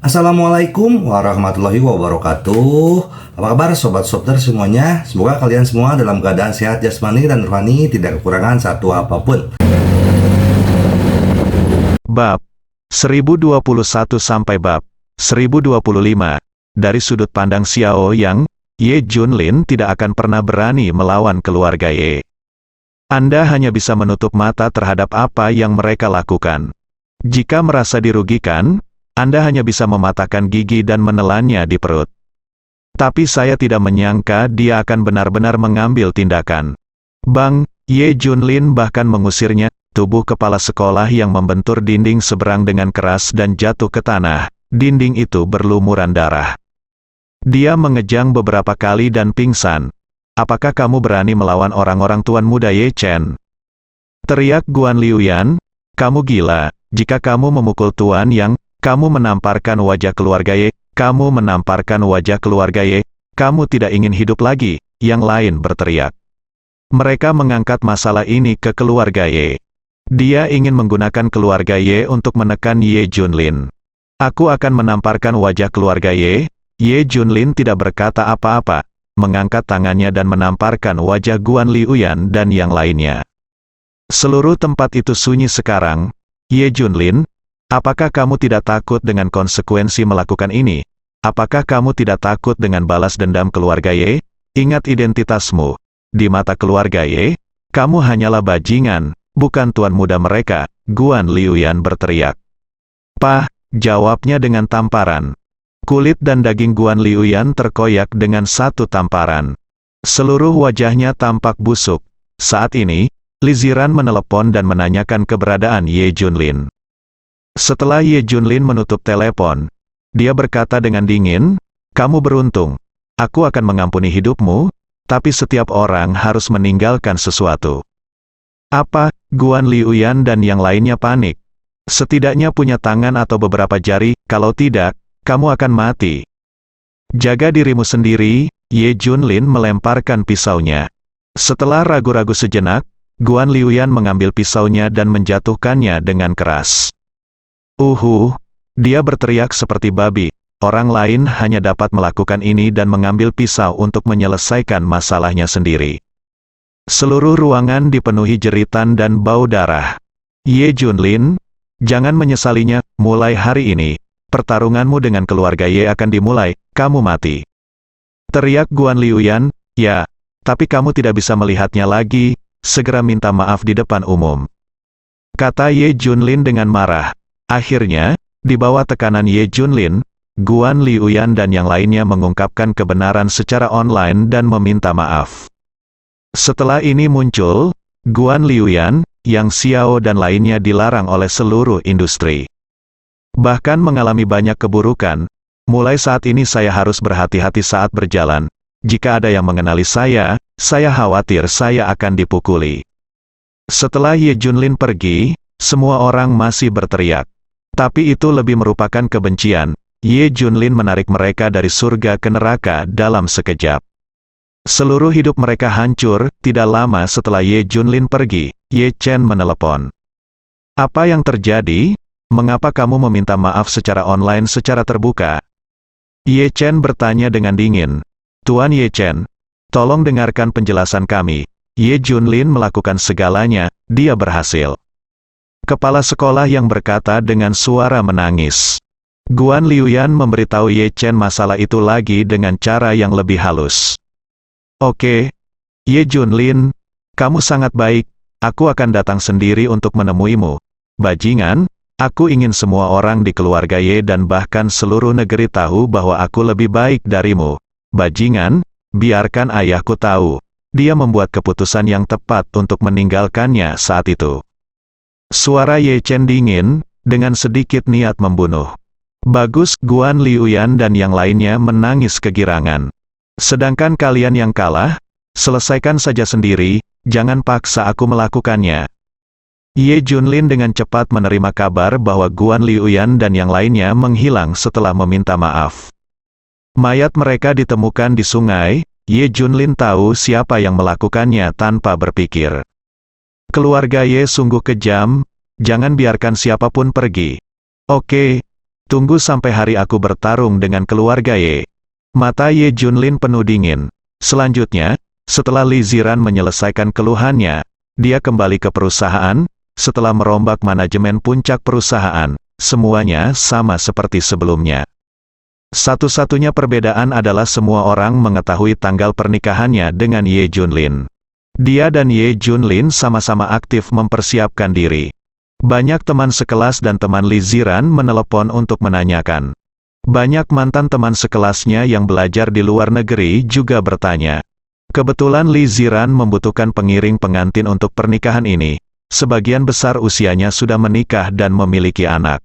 Assalamualaikum warahmatullahi wabarakatuh. Apa kabar sobat Softer semuanya? Semoga kalian semua dalam keadaan sehat jasmani dan rohani, tidak kekurangan satu apapun. Bab 1021 sampai bab 1025. Dari sudut pandang Xiao Yang, Ye Junlin tidak akan pernah berani melawan keluarga Ye. Anda hanya bisa menutup mata terhadap apa yang mereka lakukan. Jika merasa dirugikan, Anda hanya bisa mematahkan gigi dan menelannya di perut. Tapi saya tidak menyangka dia akan benar-benar mengambil tindakan. Bang, Ye Junlin bahkan mengusirnya. Tubuh kepala sekolah yang membentur dinding seberang dengan keras dan jatuh ke tanah. Dinding itu berlumuran darah. Dia mengejang beberapa kali dan pingsan. Apakah kamu berani melawan orang-orang tuan muda Ye Chen? Teriak Guan Liuyan, kamu gila. Jika kamu memukul Tuan Yang, kamu menamparkan wajah keluarga Ye, kamu menamparkan wajah keluarga Ye, kamu tidak ingin hidup lagi, yang lain berteriak. Mereka mengangkat masalah ini ke keluarga Ye. Dia ingin menggunakan keluarga Ye untuk menekan Ye Junlin. Aku akan menamparkan wajah keluarga Ye. Ye Junlin tidak berkata apa-apa, mengangkat tangannya dan menamparkan wajah Guan Liuyan dan yang lainnya. Seluruh tempat itu sunyi sekarang. Ye Junlin, apakah kamu tidak takut dengan konsekuensi melakukan ini? Apakah kamu tidak takut dengan balas dendam keluarga Ye? Ingat identitasmu. Di mata keluarga Ye, kamu hanyalah bajingan, bukan tuan muda mereka, Guan Liuyan berteriak. Pah, jawabnya dengan tamparan. Kulit dan daging Guan Liuyan terkoyak dengan satu tamparan. Seluruh wajahnya tampak busuk. Saat ini, Li Ziran menelepon dan menanyakan keberadaan Ye Junlin. Setelah Ye Junlin menutup telepon, dia berkata dengan dingin, kamu beruntung. Aku akan mengampuni hidupmu, tapi setiap orang harus meninggalkan sesuatu. Apa? Guan Liuyan dan yang lainnya panik. Setidaknya punya tangan atau beberapa jari, kalau tidak, kamu akan mati. Jaga dirimu sendiri, Ye Junlin melemparkan pisaunya. Setelah ragu-ragu sejenak, Guan Liuyan mengambil pisaunya dan menjatuhkannya dengan keras. Dia berteriak seperti babi. Orang lain hanya dapat melakukan ini dan mengambil pisau untuk menyelesaikan masalahnya sendiri. Seluruh ruangan dipenuhi jeritan dan bau darah. Ye Junlin, jangan menyesalinya, mulai hari ini, pertarunganmu dengan keluarga Ye akan dimulai, kamu mati. Teriak Guan Liuyan, ya, tapi kamu tidak bisa melihatnya lagi, segera minta maaf di depan umum. Kata Ye Junlin dengan marah. Akhirnya, di bawah tekanan Ye Junlin, Guan Liuyan dan yang lainnya mengungkapkan kebenaran secara online dan meminta maaf. Setelah ini muncul, Guan Liuyan, Yang Xiao dan lainnya dilarang oleh seluruh industri. Bahkan mengalami banyak keburukan. Mulai saat ini saya harus berhati-hati saat berjalan. Jika ada yang mengenali saya khawatir saya akan dipukuli. Setelah Ye Junlin pergi, semua orang masih berteriak. Tapi itu lebih merupakan kebencian. Ye Junlin menarik mereka dari surga ke neraka dalam sekejap. Seluruh hidup mereka hancur. Tidak lama setelah Ye Junlin pergi, Ye Chen menelepon. Apa yang terjadi? Mengapa kamu meminta maaf secara online secara terbuka? Ye Chen bertanya dengan dingin. Tuan Ye Chen, tolong dengarkan penjelasan kami. Ye Junlin melakukan segalanya, dia berhasil. Kepala sekolah yang berkata dengan suara menangis. Guan Liuyan memberitahu Ye Chen masalah itu lagi dengan cara yang lebih halus. Oke, Ye Junlin, kamu sangat baik, aku akan datang sendiri untuk menemuimu. Bajingan, aku ingin semua orang di keluarga Ye dan bahkan seluruh negeri tahu bahwa aku lebih baik darimu. Bajingan, biarkan ayahku tahu. Dia membuat keputusan yang tepat untuk meninggalkannya saat itu. Suara Ye Chen dingin, dengan sedikit niat membunuh. Bagus, Guan Liuyan dan yang lainnya menangis kegirangan. Sedangkan kalian yang kalah, selesaikan saja sendiri, jangan paksa aku melakukannya. Ye Junlin dengan cepat menerima kabar bahwa Guan Liuyan dan yang lainnya menghilang setelah meminta maaf. Mayat mereka ditemukan di sungai. Ye Junlin tahu siapa yang melakukannya tanpa berpikir. Keluarga Ye sungguh kejam, jangan biarkan siapapun pergi. Oke, Tunggu sampai hari aku bertarung dengan keluarga Ye. Mata Ye Junlin penuh dingin. Selanjutnya, setelah Li Ziran menyelesaikan keluhannya, dia kembali ke perusahaan. Setelah merombak manajemen puncak perusahaan, semuanya sama seperti sebelumnya. Satu-satunya perbedaan adalah semua orang mengetahui tanggal pernikahannya dengan Ye Junlin. Dia dan Ye Junlin sama-sama aktif mempersiapkan diri. Banyak teman sekelas dan teman Li Ziran menelepon untuk menanyakan. Banyak mantan teman sekelasnya yang belajar di luar negeri juga bertanya. Kebetulan Li Ziran membutuhkan pengiring pengantin untuk pernikahan ini. Sebagian besar usianya sudah menikah dan memiliki anak.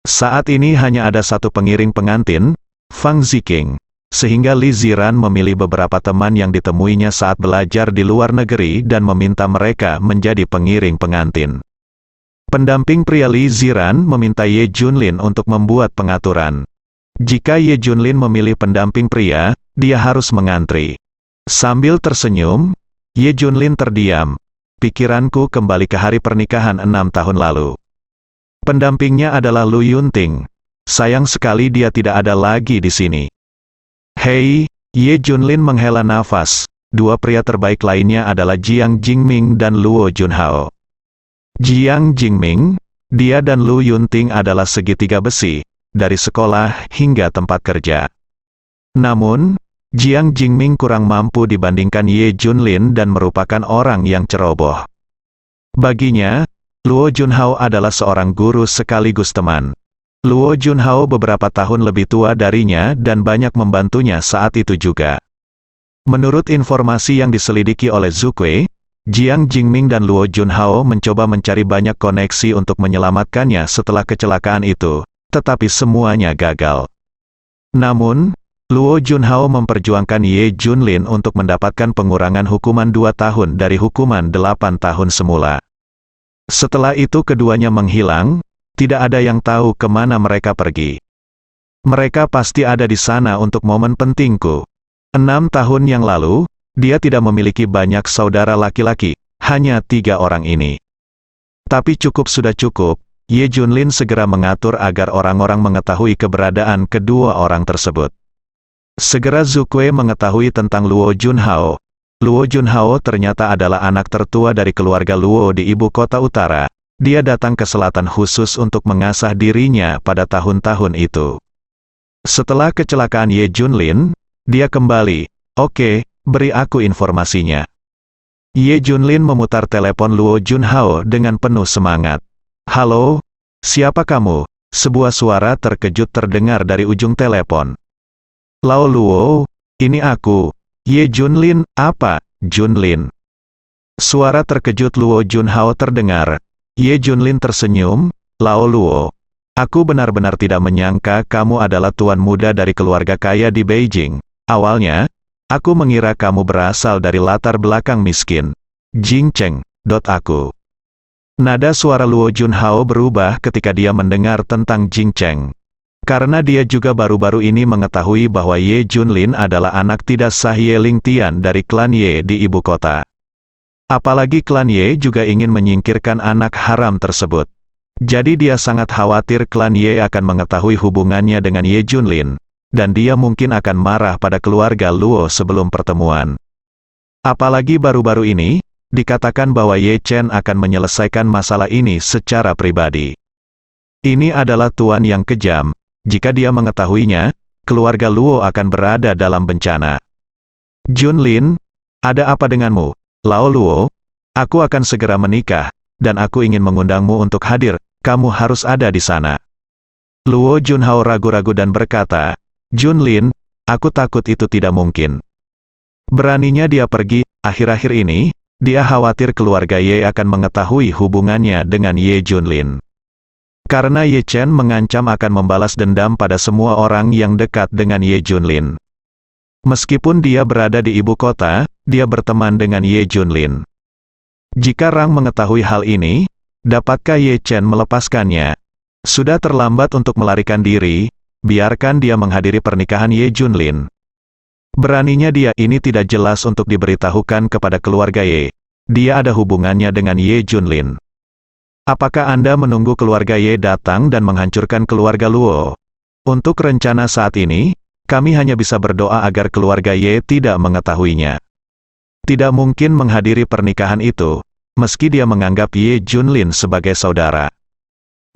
Saat ini hanya ada satu pengiring pengantin, Fang Ziqing, sehingga Li Ziran memilih beberapa teman yang ditemuinya saat belajar di luar negeri dan meminta mereka menjadi pengiring pengantin. Pendamping pria Li Ziran meminta Ye Junlin untuk membuat pengaturan. Jika Ye Junlin memilih pendamping pria, dia harus mengantri. Sambil tersenyum, Ye Junlin terdiam. Pikiranku kembali ke hari pernikahan 6 tahun lalu. Pendampingnya adalah Lu Yunting. Sayang sekali dia tidak ada lagi di sini. Hei, Ye Junlin menghela nafas. Dua pria terbaik lainnya adalah Jiang Jingming dan Luo Junhao. Jiang Jingming, dia dan Lu Yunting adalah segitiga besi, dari sekolah hingga tempat kerja. Namun, Jiang Jingming kurang mampu dibandingkan Ye Junlin dan merupakan orang yang ceroboh. Baginya, Luo Junhao adalah seorang guru sekaligus teman. Luo Junhao beberapa tahun lebih tua darinya dan banyak membantunya saat itu juga. Menurut informasi yang diselidiki oleh Zukui, Jiang Jingming dan Luo Junhao mencoba mencari banyak koneksi untuk menyelamatkannya setelah kecelakaan itu, tetapi semuanya gagal. Namun, Luo Junhao memperjuangkan Ye Junlin untuk mendapatkan pengurangan hukuman 2 tahun dari hukuman 8 tahun semula. Setelah itu keduanya menghilang, tidak ada yang tahu kemana mereka pergi. Mereka pasti ada di sana untuk momen pentingku. 6 tahun yang lalu, dia tidak memiliki banyak saudara laki-laki, hanya 3 orang ini. Tapi sudah cukup, Ye Junlin segera mengatur agar orang-orang mengetahui keberadaan kedua orang tersebut. Segera Zukui mengetahui tentang Luo Junhao. Luo Junhao ternyata adalah anak tertua dari keluarga Luo di ibu kota utara. Dia datang ke selatan khusus untuk mengasah dirinya pada tahun-tahun itu. Setelah kecelakaan Ye Junlin, dia kembali. Oke, beri aku informasinya. Ye Junlin memutar telepon Luo Junhao dengan penuh semangat. Halo, siapa kamu? Sebuah suara terkejut terdengar dari ujung telepon. Lao Luo, ini aku. Ye Junlin, apa, Junlin? Suara terkejut Luo Junhao terdengar. Ye Junlin tersenyum, Lao Luo. Aku benar-benar tidak menyangka kamu adalah tuan muda dari keluarga kaya di Beijing. Awalnya, aku mengira kamu berasal dari latar belakang miskin. Jing Cheng, aku. Nada suara Luo Junhao berubah ketika dia mendengar tentang Jing Cheng. Karena dia juga baru-baru ini mengetahui bahwa Ye Junlin adalah anak tidak sah Ye Lingtian dari klan Ye di ibu kota. Apalagi klan Ye juga ingin menyingkirkan anak haram tersebut. Jadi dia sangat khawatir klan Ye akan mengetahui hubungannya dengan Ye Junlin, dan dia mungkin akan marah pada keluarga Luo sebelum pertemuan. Apalagi baru-baru ini, dikatakan bahwa Ye Chen akan menyelesaikan masalah ini secara pribadi. Ini adalah tuan yang kejam. Jika dia mengetahuinya, keluarga Luo akan berada dalam bencana. Junlin, ada apa denganmu? Lao Luo, aku akan segera menikah, dan aku ingin mengundangmu untuk hadir, kamu harus ada di sana. Luo Junhao ragu-ragu dan berkata, Junlin, aku takut itu tidak mungkin. Beraninya dia pergi, akhir-akhir ini, dia khawatir keluarga Ye akan mengetahui hubungannya dengan Ye Junlin. Karena Ye Chen mengancam akan membalas dendam pada semua orang yang dekat dengan Ye Junlin. Meskipun dia berada di ibu kota, dia berteman dengan Ye Junlin. Jika Rang mengetahui hal ini, dapatkah Ye Chen melepaskannya? Sudah terlambat untuk melarikan diri, biarkan dia menghadiri pernikahan Ye Junlin. Beraninya dia ini tidak jelas untuk diberitahukan kepada keluarga Ye. Dia ada hubungannya dengan Ye Junlin. Apakah Anda menunggu keluarga Ye datang dan menghancurkan keluarga Luo? Untuk rencana saat ini, kami hanya bisa berdoa agar keluarga Ye tidak mengetahuinya. Tidak mungkin menghadiri pernikahan itu, meski dia menganggap Ye Junlin sebagai saudara.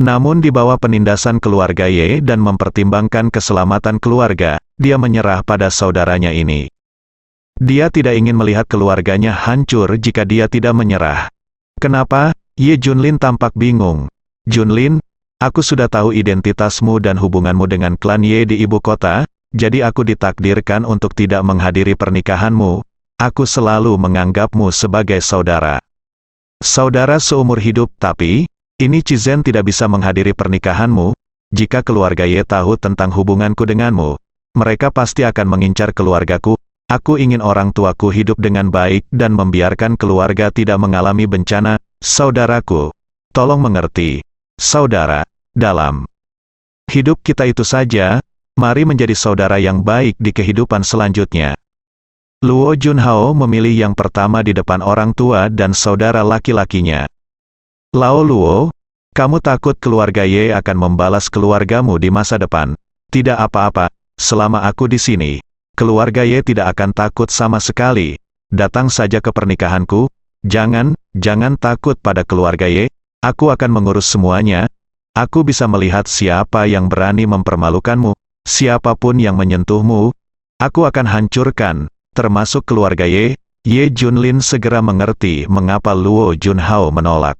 Namun di bawah penindasan keluarga Ye dan mempertimbangkan keselamatan keluarga, dia menyerah pada saudaranya ini. Dia tidak ingin melihat keluarganya hancur jika dia tidak menyerah. Kenapa? Ye Junlin tampak bingung. Junlin, aku sudah tahu identitasmu dan hubunganmu dengan klan Ye di ibu kota, jadi aku ditakdirkan untuk tidak menghadiri pernikahanmu. Aku selalu menganggapmu sebagai saudara. Saudara seumur hidup, tapi ini Cizen tidak bisa menghadiri pernikahanmu. Jika keluarga Ye tahu tentang hubunganku denganmu, mereka pasti akan mengincar keluargaku. Aku ingin orang tuaku hidup dengan baik dan membiarkan keluarga tidak mengalami bencana. Saudaraku, tolong mengerti. Saudara, dalam hidup kita itu saja, mari menjadi saudara yang baik di kehidupan selanjutnya. Luo Junhao memilih yang pertama di depan orang tua dan saudara laki-lakinya. Lao Luo, kamu takut keluarga Ye akan membalas keluargamu di masa depan? Tidak apa-apa, selama aku di sini, keluarga Ye tidak akan takut sama sekali. Datang saja ke pernikahanku. Jangan takut pada keluarga Ye. Aku akan mengurus semuanya. Aku bisa melihat siapa yang berani mempermalukanmu. Siapapun yang menyentuhmu, aku akan hancurkan, termasuk keluarga Ye. Ye Junlin segera mengerti mengapa Luo Junhao menolak.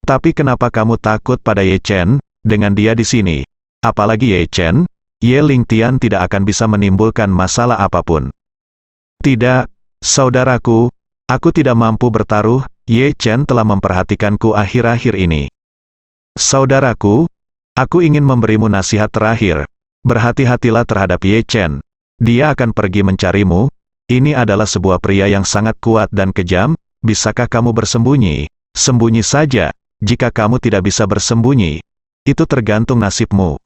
Tapi kenapa kamu takut pada Ye Chen? Dengan dia di sini, apalagi Ye Chen, Ye Lingtian tidak akan bisa menimbulkan masalah apapun. Tidak, saudaraku, aku tidak mampu bertaruh. Ye Chen telah memperhatikanku akhir-akhir ini. Saudaraku, aku ingin memberimu nasihat terakhir. Berhati-hatilah terhadap Ye Chen. Dia akan pergi mencarimu. Ini adalah sebuah pria yang sangat kuat dan kejam. Bisakah kamu bersembunyi? Sembunyi saja. Jika kamu tidak bisa bersembunyi, itu tergantung nasibmu.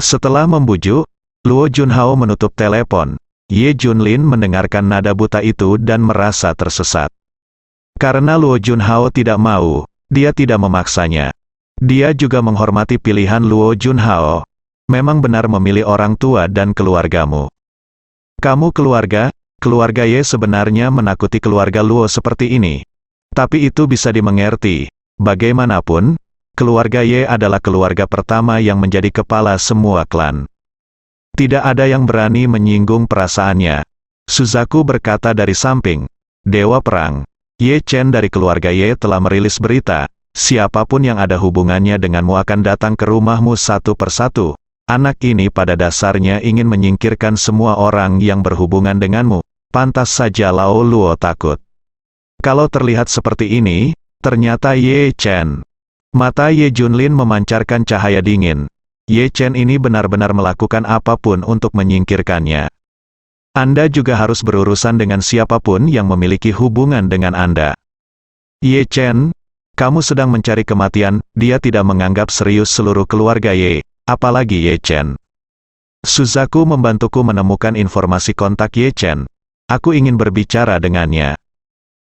Setelah membujuk, Luo Junhao menutup telepon. Ye Junlin mendengarkan nada buta itu dan merasa tersesat. Karena Luo Junhao tidak mau, dia tidak memaksanya. Dia juga menghormati pilihan Luo Junhao. Memang benar memilih orang tua dan keluargamu. Kamu keluarga Ye sebenarnya menakuti keluarga Luo seperti ini. Tapi itu bisa dimengerti. Bagaimanapun, keluarga Ye adalah keluarga pertama yang menjadi kepala semua klan. Tidak ada yang berani menyinggung perasaannya. Suzaku berkata dari samping. Dewa Perang. Ye Chen dari keluarga Ye telah merilis berita. Siapapun yang ada hubungannya denganmu akan datang ke rumahmu satu persatu. Anak ini pada dasarnya ingin menyingkirkan semua orang yang berhubungan denganmu. Pantas saja Lao Luo takut. Kalau terlihat seperti ini, ternyata Ye Chen. Mata Ye Junlin memancarkan cahaya dingin. Ye Chen ini benar-benar melakukan apapun untuk menyingkirkannya. Anda juga harus berurusan dengan siapapun yang memiliki hubungan dengan Anda. Ye Chen, kamu sedang mencari kematian. Dia tidak menganggap serius seluruh keluarga Ye, apalagi Ye Chen. Suzaku membantuku menemukan informasi kontak Ye Chen. Aku ingin berbicara dengannya.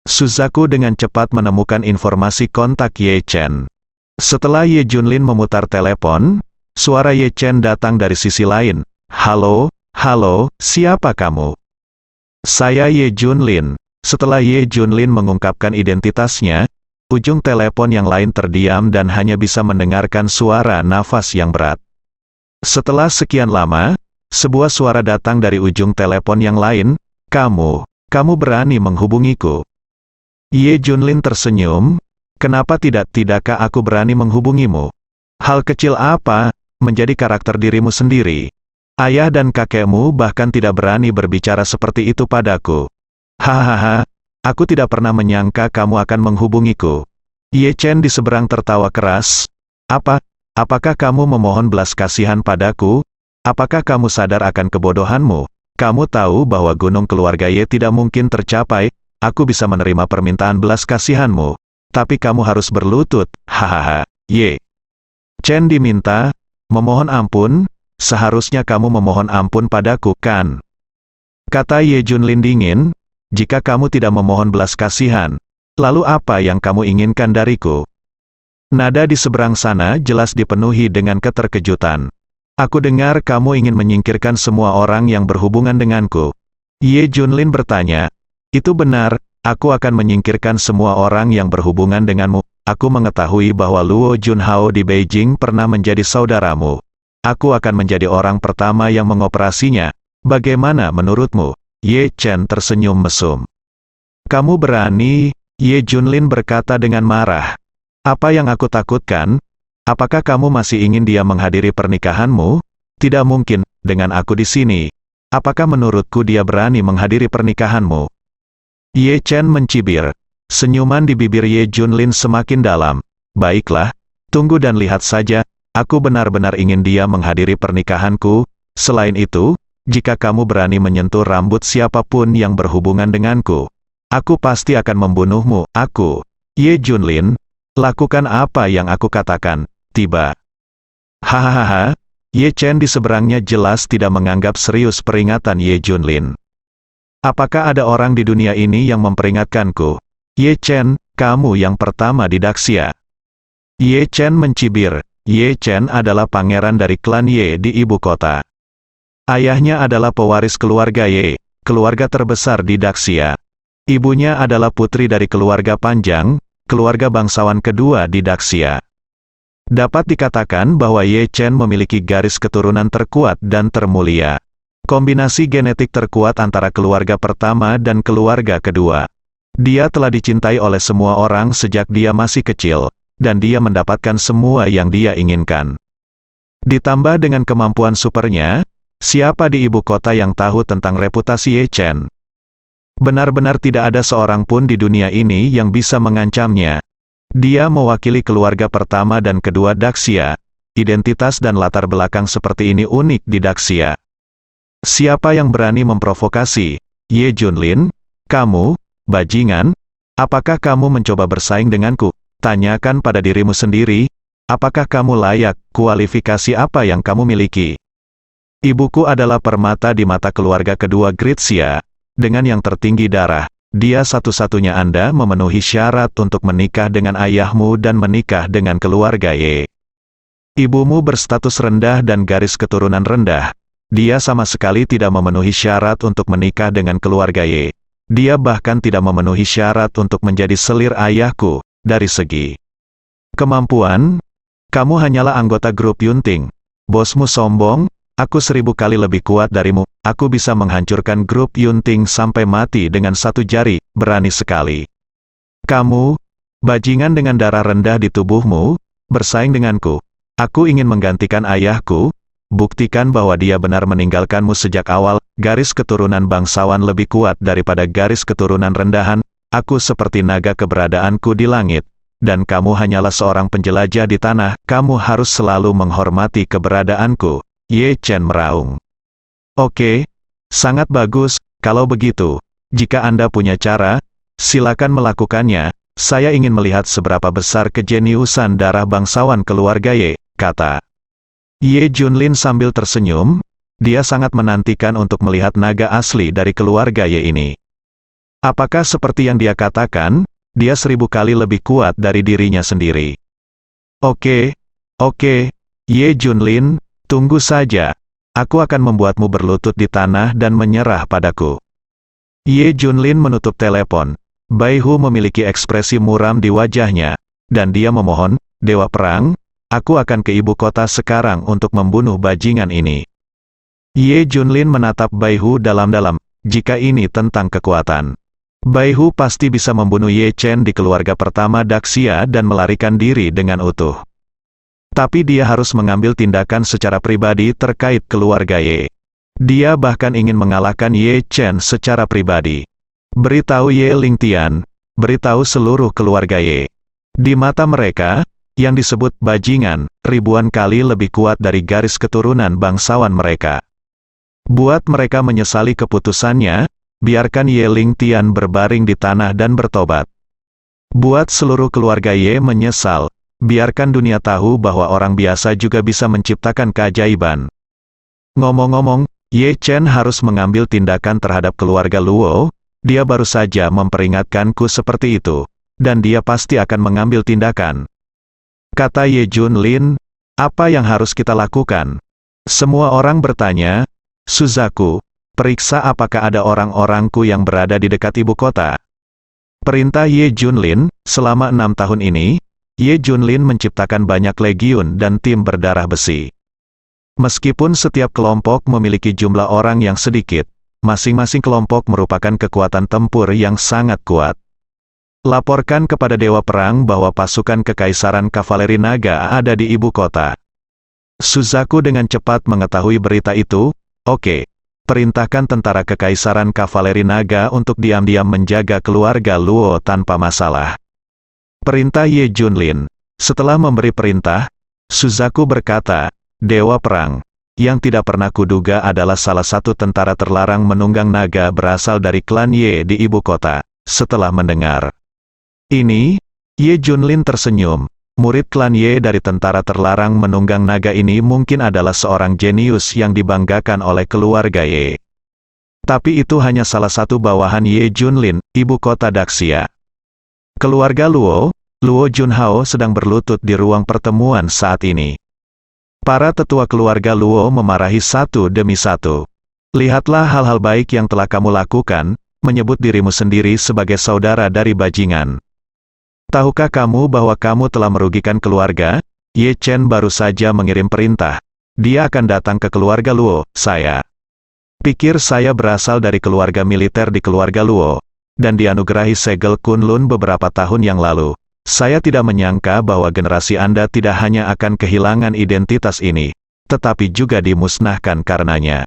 Suzaku dengan cepat menemukan informasi kontak Ye Chen. Setelah Ye Junlin memutar telepon, suara Ye Chen datang dari sisi lain. Halo, siapa kamu? Saya Ye Junlin. Setelah Ye Junlin mengungkapkan identitasnya, ujung telepon yang lain terdiam dan hanya bisa mendengarkan suara nafas yang berat. Setelah sekian lama, sebuah suara datang dari ujung telepon yang lain. Kamu berani menghubungiku? Ye Junlin tersenyum. Tidakkah aku berani menghubungimu? Hal kecil apa, menjadi karakter dirimu sendiri. Ayah dan kakekmu bahkan tidak berani berbicara seperti itu padaku. Hahaha, aku tidak pernah menyangka kamu akan menghubungiku. Ye Chen di seberang tertawa keras. Apakah kamu memohon belas kasihan padaku? Apakah kamu sadar akan kebodohanmu? Kamu tahu bahwa gunung keluarga Ye tidak mungkin tercapai. Aku bisa menerima permintaan belas kasihanmu. Tapi kamu harus berlutut. Hahaha, Ye Chen diminta, memohon ampun. Seharusnya kamu memohon ampun padaku, kan? Kata Ye Junlin dingin. Jika kamu tidak memohon belas kasihan, lalu apa yang kamu inginkan dariku? Nada di seberang sana jelas dipenuhi dengan keterkejutan. Aku dengar kamu ingin menyingkirkan semua orang yang berhubungan denganku. Ye Junlin bertanya. Itu benar, aku akan menyingkirkan semua orang yang berhubungan denganmu. Aku mengetahui bahwa Luo Junhao di Beijing pernah menjadi saudaramu. Aku akan menjadi orang pertama yang mengoperasinya. Bagaimana menurutmu? Ye Chen tersenyum mesum. Kamu berani? Ye Junlin berkata dengan marah. Apa yang aku takutkan? Apakah kamu masih ingin dia menghadiri pernikahanmu? Tidak mungkin, dengan aku di sini. Apakah menurutku dia berani menghadiri pernikahanmu? Ye Chen mencibir. Senyuman di bibir Ye Junlin semakin dalam. Baiklah, tunggu dan lihat saja, aku benar-benar ingin dia menghadiri pernikahanku. Selain itu, jika kamu berani menyentuh rambut siapapun yang berhubungan denganku, aku pasti akan membunuhmu. Aku, Ye Junlin, lakukan apa yang aku katakan. Tiba. Hahaha, Ye Chen di seberangnya jelas tidak menganggap serius peringatan Ye Junlin. Apakah ada orang di dunia ini yang memperingatkanku? Ye Chen, kamu yang pertama di Daxia. Ye Chen mencibir. Ye Chen adalah pangeran dari klan Ye di ibu kota. Ayahnya adalah pewaris keluarga Ye, keluarga terbesar di Daxia. Ibunya adalah putri dari keluarga Panjang, keluarga bangsawan kedua di Daxia. Dapat dikatakan bahwa Ye Chen memiliki garis keturunan terkuat dan termulia. Kombinasi genetik terkuat antara keluarga pertama dan keluarga kedua. Dia telah dicintai oleh semua orang sejak dia masih kecil, dan dia mendapatkan semua yang dia inginkan. Ditambah dengan kemampuan supernya, siapa di ibu kota yang tahu tentang reputasi Ye Chen? Benar-benar tidak ada seorang pun di dunia ini yang bisa mengancamnya. Dia mewakili keluarga pertama dan kedua Daxia. Identitas dan latar belakang seperti ini unik di Daxia. Siapa yang berani memprovokasi? Ye Junlin, kamu, bajingan, apakah kamu mencoba bersaing denganku? Tanyakan pada dirimu sendiri, apakah kamu layak, kualifikasi apa yang kamu miliki? Ibuku adalah permata di mata keluarga kedua Gritsia, dengan yang tertinggi darah. Dia satu-satunya Anda memenuhi syarat untuk menikah dengan ayahmu dan menikah dengan keluarga Ye. Ibumu berstatus rendah dan garis keturunan rendah. Dia sama sekali tidak memenuhi syarat untuk menikah dengan keluarga Ye. Dia bahkan tidak memenuhi syarat untuk menjadi selir ayahku. Dari segi kemampuan, kamu hanyalah anggota grup Yunting. Bosmu sombong, aku 1000 kali lebih kuat darimu. Aku bisa menghancurkan grup Yunting sampai mati dengan satu jari, berani sekali. Kamu, bajingan dengan darah rendah di tubuhmu, bersaing denganku. Aku ingin menggantikan ayahku, buktikan bahwa dia benar meninggalkanmu sejak awal. Garis keturunan bangsawan lebih kuat daripada garis keturunan rendahan. Aku seperti naga keberadaanku di langit, dan kamu hanyalah seorang penjelajah di tanah. Kamu harus selalu menghormati keberadaanku. Ye Chen meraung. Oke, sangat bagus. Kalau begitu, jika Anda punya cara, silakan melakukannya. Saya ingin melihat seberapa besar kejeniusan darah bangsawan keluarga Ye, kata Ye Junlin sambil tersenyum. Dia sangat menantikan untuk melihat naga asli dari keluarga Ye ini. Apakah seperti yang dia katakan, dia 1000 kali lebih kuat dari dirinya sendiri? Oke, Ye Junlin, tunggu saja. Aku akan membuatmu berlutut di tanah dan menyerah padaku. Ye Junlin menutup telepon. Bai Hu memiliki ekspresi muram di wajahnya, dan dia memohon, Dewa Perang, aku akan ke ibu kota sekarang untuk membunuh bajingan ini. Ye Junlin menatap Bai Hu dalam-dalam. Jika ini tentang kekuatan, Bai Hu pasti bisa membunuh Ye Chen di keluarga pertama Daxia dan melarikan diri dengan utuh. Tapi dia harus mengambil tindakan secara pribadi terkait keluarga Ye. Dia bahkan ingin mengalahkan Ye Chen secara pribadi. Beritahu Ye Lingtian, beritahu seluruh keluarga Ye. Di mata mereka, yang disebut bajingan, ribuan kali lebih kuat dari garis keturunan bangsawan mereka. Buat mereka menyesali keputusannya, biarkan Ye Lingtian berbaring di tanah dan bertobat. Buat seluruh keluarga Ye menyesal, biarkan dunia tahu bahwa orang biasa juga bisa menciptakan keajaiban. Ngomong-ngomong, Ye Chen harus mengambil tindakan terhadap keluarga Luo. Dia baru saja memperingatkanku seperti itu, dan dia pasti akan mengambil tindakan. Kata Ye Junlin, apa yang harus kita lakukan? Semua orang bertanya, Suzaku, periksa apakah ada orang-orangku yang berada di dekat ibu kota. Perintah Ye Junlin, selama 6 tahun ini, Ye Junlin menciptakan banyak legiun dan tim berdarah besi. Meskipun setiap kelompok memiliki jumlah orang yang sedikit, masing-masing kelompok merupakan kekuatan tempur yang sangat kuat. Laporkan kepada Dewa Perang bahwa pasukan Kekaisaran Kavaleri Naga ada di ibu kota. Suzaku dengan cepat mengetahui berita itu. Oke, perintahkan tentara Kekaisaran Kavaleri Naga untuk diam-diam menjaga keluarga Luo tanpa masalah. Perintah Ye Junlin. Setelah memberi perintah, Suzaku berkata, Dewa Perang, yang tidak pernah kuduga adalah salah satu tentara terlarang menunggang naga berasal dari klan Ye di ibu kota. Setelah mendengar ini, Ye Junlin tersenyum. Murid klan Ye dari tentara terlarang menunggang naga ini mungkin adalah seorang jenius yang dibanggakan oleh keluarga Ye. Tapi itu hanya salah satu bawahan Ye Junlin, ibu kota Daxia. Keluarga Luo Junhao sedang berlutut di ruang pertemuan saat ini. Para tetua keluarga Luo memarahi satu demi satu. Lihatlah hal-hal baik yang telah kamu lakukan, menyebut dirimu sendiri sebagai saudara dari bajingan. Tahukah kamu bahwa kamu telah merugikan keluarga? Ye Chen baru saja mengirim perintah. Dia akan datang ke keluarga Luo. Saya pikir saya berasal dari keluarga militer di keluarga Luo, dan dianugerahi segel Kunlun beberapa tahun yang lalu. Saya tidak menyangka bahwa generasi Anda tidak hanya akan kehilangan identitas ini, tetapi juga dimusnahkan karenanya.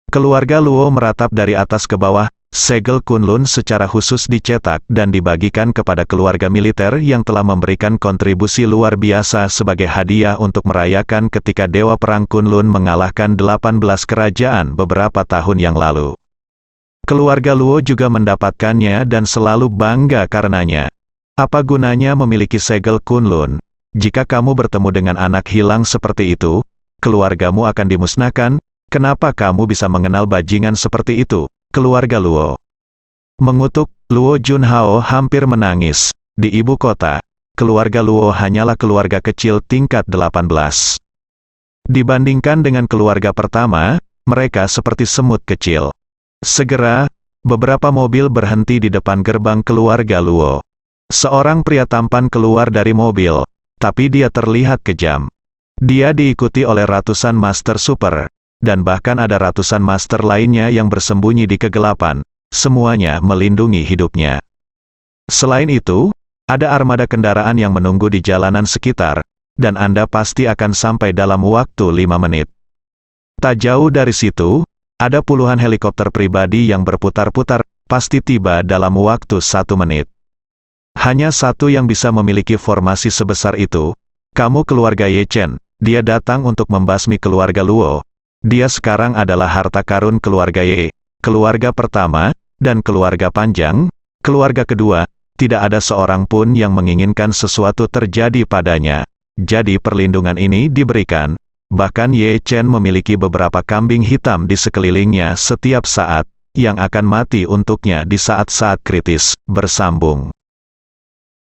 Keluarga Luo meratap dari atas ke bawah. Segel Kunlun secara khusus dicetak dan dibagikan kepada keluarga militer yang telah memberikan kontribusi luar biasa sebagai hadiah untuk merayakan ketika Dewa Perang Kunlun mengalahkan 18 kerajaan beberapa tahun yang lalu. Keluarga Luo juga mendapatkannya dan selalu bangga karenanya. Apa gunanya memiliki segel Kunlun? Jika kamu bertemu dengan anak hilang seperti itu, keluargamu akan dimusnahkan. Kenapa kamu bisa mengenal bajingan seperti itu? Keluarga Luo mengutuk. Luo Junhao hampir menangis. Di ibu kota, keluarga Luo hanyalah keluarga kecil tingkat 18. Dibandingkan dengan keluarga pertama, mereka seperti semut kecil. Segera, beberapa mobil berhenti di depan gerbang keluarga Luo. Seorang pria tampan keluar dari mobil, tapi dia terlihat kejam. Dia diikuti oleh ratusan Master Super, dan bahkan ada ratusan Master lainnya yang bersembunyi di kegelapan, semuanya melindungi hidupnya. Selain itu, ada armada kendaraan yang menunggu di jalanan sekitar, dan Anda pasti akan sampai dalam waktu 5 menit. Tak jauh dari situ, ada puluhan helikopter pribadi yang berputar-putar, pasti tiba dalam waktu 1 menit. Hanya satu yang bisa memiliki formasi sebesar itu. Kamu keluarga Ye Chen. Dia datang untuk membasmi keluarga Luo. Dia sekarang adalah harta karun keluarga Ye. Keluarga pertama, dan keluarga panjang. Keluarga kedua, tidak ada seorang pun yang menginginkan sesuatu terjadi padanya. Jadi perlindungan ini diberikan. Bahkan Ye Chen memiliki beberapa kambing hitam di sekelilingnya setiap saat, yang akan mati untuknya di saat-saat kritis. Bersambung.